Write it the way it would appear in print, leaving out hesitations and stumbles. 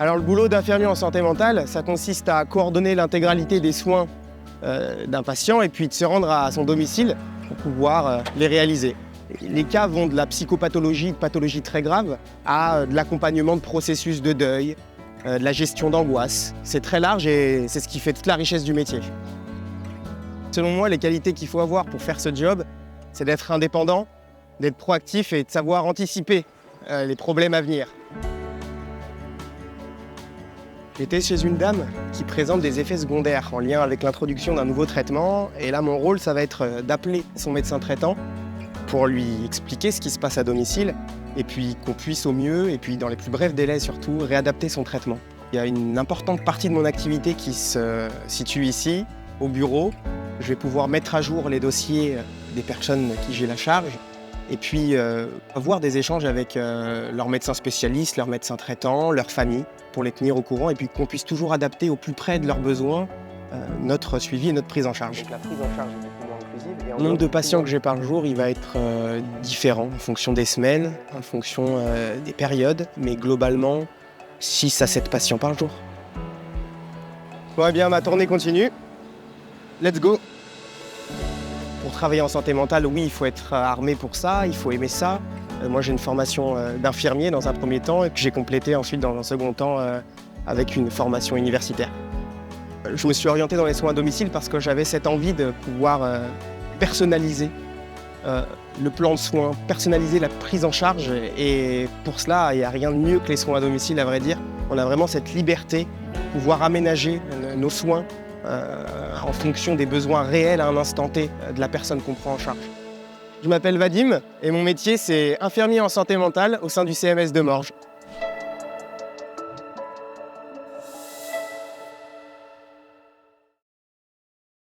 Alors le boulot d'infirmier en santé mentale, ça consiste à coordonner l'intégralité des soins d'un patient et puis de se rendre à son domicile pour pouvoir les réaliser. Les cas vont de la psychopathologie, de pathologies très graves, à de l'accompagnement de processus de deuil, de la gestion d'angoisse. C'est très large et c'est ce qui fait toute la richesse du métier. Selon moi, les qualités qu'il faut avoir pour faire ce job, c'est d'être indépendant, d'être proactif et de savoir anticiper les problèmes à venir. J'étais chez une dame qui présente des effets secondaires en lien avec l'introduction d'un nouveau traitement. Et là, mon rôle, ça va être d'appeler son médecin traitant pour lui expliquer ce qui se passe à domicile et puis qu'on puisse au mieux, et puis dans les plus brefs délais surtout, réadapter son traitement. Il y a une importante partie de mon activité qui se situe ici, au bureau. Je vais pouvoir mettre à jour les dossiers des personnes qui j'ai la charge et puis avoir des échanges avec leurs médecins spécialistes, leurs médecins traitants, leurs familles, pour les tenir au courant et puis qu'on puisse toujours adapter au plus près de leurs besoins notre suivi et notre prise en charge. Donc la prise en charge est beaucoup moins inclusive. Le nombre de patients que j'ai par jour, il va être différent en fonction des semaines, en fonction des périodes, mais globalement 6 à 7 patients par jour. Bon, eh bien, ma tournée continue. Let's go! Pour travailler en santé mentale, oui, il faut être armé pour ça, il faut aimer ça. Moi, j'ai une formation d'infirmier dans un premier temps et que j'ai complété ensuite dans un second temps avec une formation universitaire. Je me suis orienté dans les soins à domicile parce que j'avais cette envie de pouvoir personnaliser le plan de soins, personnaliser la prise en charge. Et pour cela, il n'y a rien de mieux que les soins à domicile, à vrai dire. On a vraiment cette liberté de pouvoir aménager nos soins en fonction des besoins réels à un instant T de la personne qu'on prend en charge. Je m'appelle Vadim et mon métier, c'est infirmier en santé mentale au sein du CMS de Morges.